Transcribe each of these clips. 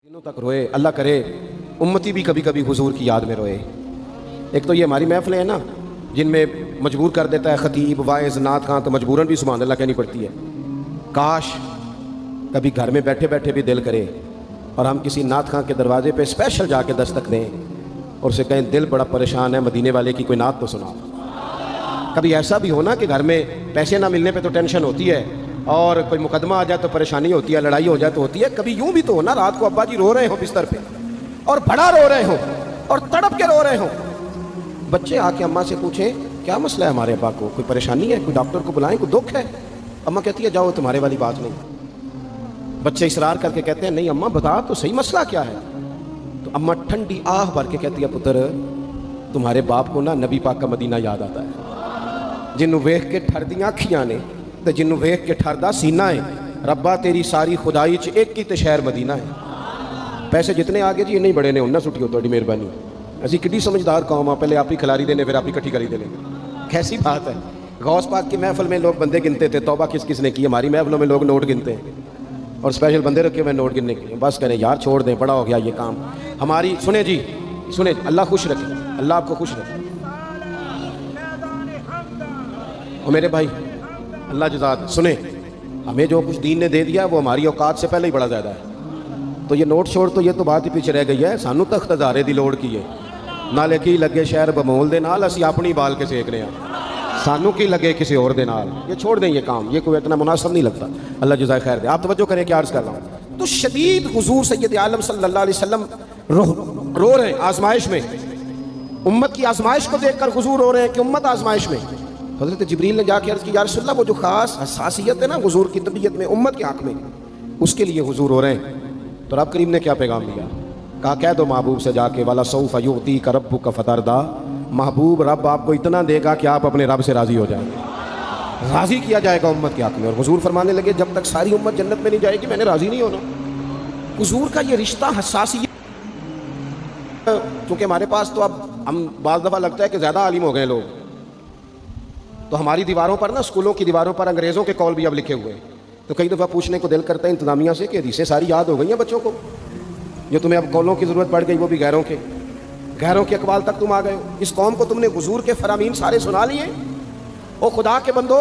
दिनों तक रोए। अल्लाह करे उम्मती भी कभी कभी हुजूर की याद में रोए। एक तो ये हमारी महफिलें हैं ना जिनमें मजबूर कर देता है खतीब वाइज नात खां, तो मजबूरन भी सुभान अल्लाह कहनी पड़ती है। काश कभी घर में बैठे बैठे भी दिल करे और हम किसी नात खां के दरवाजे पे स्पेशल जाके दस्तक दें और उसे कहें दिल बड़ा परेशान है, मदीने वाले की कोई नात तो सुना। कभी ऐसा भी हो ना कि घर में पैसे ना मिलने पे तो टेंशन होती है और कोई मुकदमा आ जाए तो परेशानी होती है, लड़ाई हो जाए तो होती है। कभी यूं भी तो हो ना रात को अब्बा जी रो रहे हो बिस्तर पे और बड़ा रो रहे हो और तड़प के रो रहे हो, बच्चे आके अम्मा से पूछें क्या मसला है हमारे अब्बा को, कोई परेशानी है, कोई डॉक्टर को बुलाएं, कोई दुख है। अम्मा कहती है जाओ तुम्हारे वाली बात नहीं। बच्चे इसरार करके कहते हैं नहीं अम्मा बता तो सही मसला क्या है। तो अम्मा ठंडी आह भर के कहती है पुत्र तुम्हारे बाप को ना नबी पाक का मदीना याद आता है, जिन्हों वेख के ठरदियां अखियां ने ते जिन्हों वेख के ठरदा सीना है। रब्बा तेरी सारी खुदाई च एक ही ते शहर मदीना है। पैसे जितने आगे जी इन्ने ही बड़े ने उन्ना सुटियो थोड़ी मेहरबानी। असी किड्डी समझदार कौम आ, पहले आप ही खिलारी देने फिर आप ही इकट्ठी करी देने। कैसी बात है। गौस पाक की महफिल में लोग बंदे गिनते थे, तौबा किस किस ने की। हमारी महफिलों में लोग नोट गिनते हैं और स्पेशल बंदे रखे हुए नोट गिनने के। बस करें यार छोड़ दें, बड़ा हो गया ये काम हमारी। सुने जी सुने, अल्लाह खुश रखे, अल्लाह आपको खुश रखे। और मेरे भाई अल्लाह जज़ात सुने, हमें जो कुछ दीन ने दे दिया वो हमारी औकात से पहले ही बड़ा ज़्यादा है। तो ये नोट छोड़ तो ये तो बात ही पीछे रह गई है। सानू तख्त हज़ारे दी लोड़ की है, नाले की लगे शहर बमोल दे नाल असी अपनी बाल के सेक रहे हैं, सानू की लगे किसी और दे नाल। ये छोड़ दें ये काम, ये कोई इतना मुनासिब नहीं लगता। अल्लाह जज़ाए खैर दे। आप तवज्जो करें क्या अर्ज़ कर रहा हूँ। तो शदीद हुजूर सैयद आलम सल्लल्लाहु अलैहि वसल्लम रो रहे हैं आजमाइश में। उम्मत की आजमाइश को देखकर हुजूर रो रहे हैं कि उम्मत आजमाइश में। हज़रत जिब्रील ने जाके अर्ज़ की या रसूल अल्लाह वो जो ख़ास हसासियत है ना हुजूर की तबीयत में उम्मत के हक़ में, उसके लिए हुजूर हो रहे हैं। तो रब करीम ने क्या पैगाम दिया, कहा कह दो महबूब से जाके वाला सौफ युती का रब्बु का फतरदा, महबूब रब आपको इतना देगा कि आप अपने रब से राज़ी हो जाएंगे। राज़ी किया जाएगा उम्मत के हक़ में। और हुजूर फरमाने लगे जब तक सारी उम्मत जन्नत में नहीं जाएगी मैंने राज़ी नहीं होना। हुजूर का ये रिश्ता हसासियत, क्योंकि हमारे पास तो अब हम बाज़ दफ़ा लगता है कि ज़्यादा आलिम हो गए लोग, तो हमारी दीवारों पर ना स्कूलों की दीवारों पर अंग्रेज़ों के कॉल भी अब लिखे हुए हैं। तो कई दफ़ा पूछने को दिल करता है इंतज़ामिया से कि हदीसें सारी याद हो गई हैं बच्चों को, जो तुम्हें अब कॉलों की ज़रूरत पड़ गई वो भी गैरों के अकबाल तक तुम आ गए हो। इस कौम को तुमने हुजूर के फरामीन सारे सुना लिए। ओ खुदा के बंदो,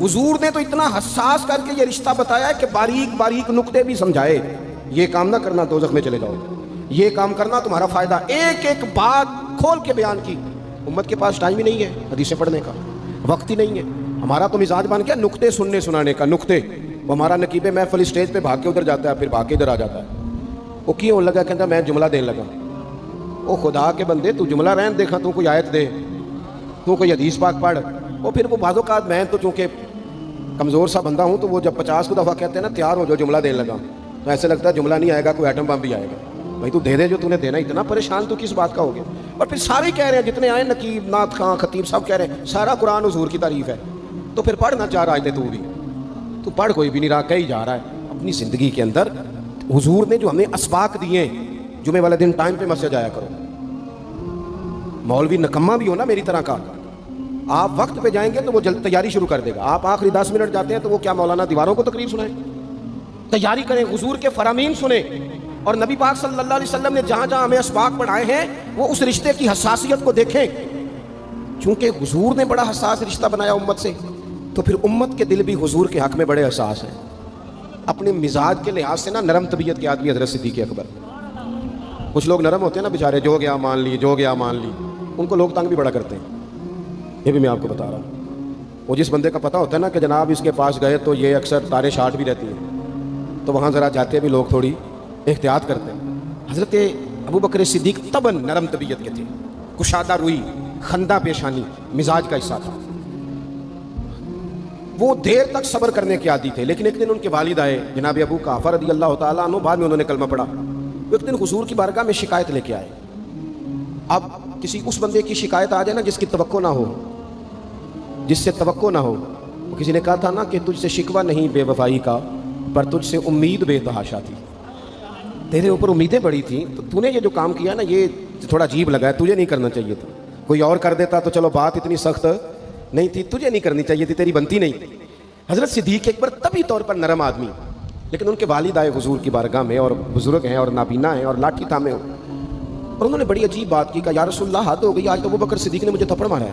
हुजूर ने तो इतना हसास करके ये रिश्ता बताया है कि बारीक बारीक नुक्ते भी समझाए। ये काम ना करना दोज़ख में चले जाओ, ये काम करना तुम्हारा फ़ायदा। एक एक बात खोल के बयान की। उम्मत के पास टाइम ही नहीं है हदीसें पढ़ने का, वक्त ही नहीं है। हमारा तो मिजाज बन गया नुक्ते सुनने सुनाने का। नुक्ते वो हमारा नकीब महफिल स्टेज पे भाग के उधर जाता है, फिर भाग के इधर आ जाता है। वो क्यों लगा, कहता मैं जुमला देने लगा। ओ खुदा के बंदे तू जुमला रहन देखा, तू कोई आयत दे, तू कोई हदीस पाक पढ़। और फिर वो बाज़ मैं तो चूँकि कमज़ोर सा बंदा हूँ, तो वो जब 50 को दफ़ा कहते हैं ना तैयार हो जो जुमला देने लगा, तो ऐसे लगता है जुमला नहीं आएगा कोई एटम बम भी आएगा। भाई तू दे दे जो तूने देना, इतना परेशान तू किस बात का हो गया। और फिर सारे कह रहे हैं जितने आए नकीब नात खां खतीब सब कह रहे हैं सारा कुरान हुजूर की तारीफ है। तो फिर पढ़ना चाह रहा है तू भी, तू पढ़ कोई भी नहीं रहा, कहीं जा रहा है अपनी ज़िंदगी के अंदर। हुजूर ने जो हमें असबाक दिए, जुमे वाले दिन टाइम पे मस्जिद जाया करो। मौलवी नकम्मा भी हो ना मेरी तरह का, आप वक्त पे जाएंगे तो वो जल्द तैयारी शुरू कर देगा। आप आखिरी 10 मिनट जाते हैं तो वो क्या मौलाना दीवारों को तकरीर सुनाए। तैयारी करें, हुजूर के फरामीन सुने। और नबी पाक सल्लल्लाहु अलैहि वसल्लम ने जहाँ जहाँ हमें असबाक पढ़ाए हैं वो उस रिश्ते की हसासियत को देखें। चूँकि हुजूर ने बड़ा हसास रिश्ता बनाया उम्मत से, तो फिर उम्मत के दिल भी हुजूर के हक़ में बड़े हसास हैं। अपने मिजाज के लिहाज से ना नरम तबीयत के आदमी हज़रत सिद्दीक़ अकबर। कुछ लोग नरम होते हैं ना बेचारे, जो गया मान ली, जो गया मान ली, उनको लोग तंग भी बड़ा करते हैं। ये भी मैं आपको बता रहा हूँ। वो जिस बंदे का पता होता है ना कि जनाब इसके पास गए तो ये अक्सर तारे शार्ट भी रहती हैं, तो वहाँ ज़रा जाते भी लोग थोड़ी एहतियात करते हैं। हज़रत अबू बकर सिद्दीक़ तबन नरम तबीयत के थे, कुशादा रुई, खंदा पेशानी मिजाज का हिस्सा था। वो देर तक सब्र करने के आदी थे। लेकिन एक दिन उनके वालिद आए जनाब अबू काफ़ा रज़ी अल्लाह तआला अन्हु, बाद में उन्होंने कलमा पढ़ा। एक दिन हुजूर की बारगाह में शिकायत लेके आए। अब किसी उस बंदे की शिकायत आ जाए ना जिसकी तवक्को ना हो, जिससे तवक्को ना हो। किसी ने कहा था ना कि तुझसे शिकवा नहीं बेवफाई का, पर तुझसे उम्मीद बेतहाशा थी। तेरे ऊपर उम्मीदें बड़ी थी, तो तूने ये जो काम किया ना ये थोड़ा अजीब लगा है, तुझे नहीं करना चाहिए था। कोई और कर देता तो चलो बात इतनी सख्त नहीं थी, तुझे नहीं करनी चाहिए थी, तेरी बनती नहीं। हज़रत सिद्दीक़ अकबर तभी तौर पर नरम आदमी, لیکن ان کے والد آئے حضور کی بارگاہ میں اور بزرگ ہیں اور نابینا ہیں اور لاٹھی تھامے ہو، اور انہوں نے بڑی عجیب بات کی، کہا یا رسول اللہ حد ہو گئی، آج تو ابوبکر صدیق نے مجھے تھپڑ مارا ہے،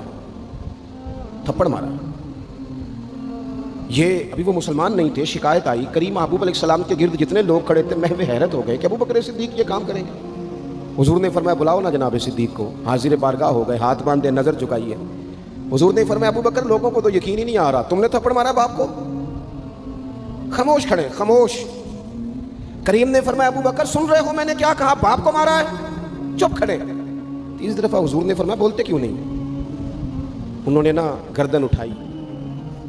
تھپڑ مارا ہے۔ یہ ابھی وہ مسلمان نہیں تھے، شکایت آئی، کریم محبوب علیہ السلام کے گرد جتنے لوگ کھڑے تھے محو حیرت ہو گئے کہ ابوبکر صدیق یہ کام کریں گے۔ حضور نے فرمایا بلاؤ نا جناب صدیق کو، حاضر بارگاہ ہو گئے، ہاتھ باندھے، نظر جھکائیے۔ حضور نے فرمایا ابوبکر لوگوں کو تو یقین ہی نہیں آ رہا، تم نے تھپڑ مارا باپ کو؟ خاموش کھڑے، خاموش۔ کریم نے فرمایا ابوبکر سن رہے ہو میں نے کیا کہا، باپ کو مارا ہے؟ چپ کھڑے۔ تیسری دفعہ حضور نے فرمایا بولتے کیوں نہیں؟ انہوں نے نا گردن اٹھائی،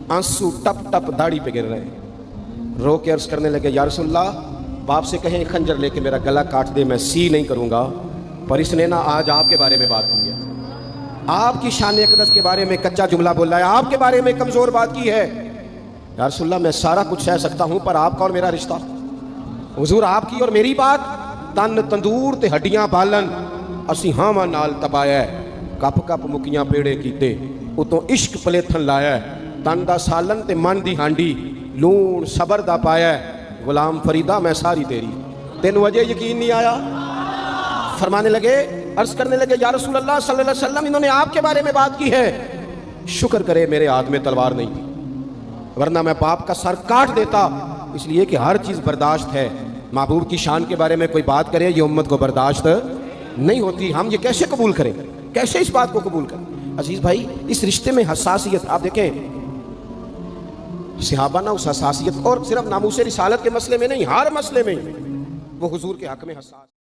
آنسو ٹپ ٹپ داڑھی پہ گر رہے ہیں، رو کے عرض کرنے لگے یا رسول اللہ باپ سے کہیں خنجر لے کے میرا گلا کاٹ دے، میں سی نہیں کروں گا، پر اس نے نا آج آپ کے بارے میں بات کی ہے، آپ کی شان اقدس کے بارے میں کچا جملہ بولا ہے، آپ کے بارے میں کمزور بات کی ہے۔ یا رسول اللہ میں سارا کچھ سہ سکتا ہوں، پر آپ کا اور میرا رشتہ، حضور آپ کی اور میری بات، تن تندور تے ہڈیاں بالن، اسی ہاواں نال تپایا ہے، کپ کپ مکیاں پیڑے کیتے، اتوں عشق پلیتھن لایا ہے، تن دا سالن تے من دی ہانڈی، لون صبر دا پایا ہے، غلام فریدہ میں ساری تیری، تین وجہ یقین نہیں آیا؟ فرمانے لگے، عرض کرنے لگے یا رسول اللہ صلی اللہ علیہ وسلم انہوں نے آپ کے بارے میں بات کی ہے، شکر کرے میرے ہاتھ میں تلوار نہیں تھی، ورنہ میں باپ کا سر کاٹ دیتا، اس لیے کہ ہر چیز برداشت ہے، محبوب کی شان کے بارے میں کوئی بات کرے یہ امت کو برداشت نہیں ہوتی، ہم یہ کیسے قبول کریں، کیسے اس بات کو قبول کریں؟ عزیز بھائی اس رشتے میں حساسیت، آپ دیکھیں صحابہ نا اس حساسیت، اور صرف ناموس رسالت کے مسئلے میں نہیں، ہر مسئلے میں وہ حضور کے حق میں حساس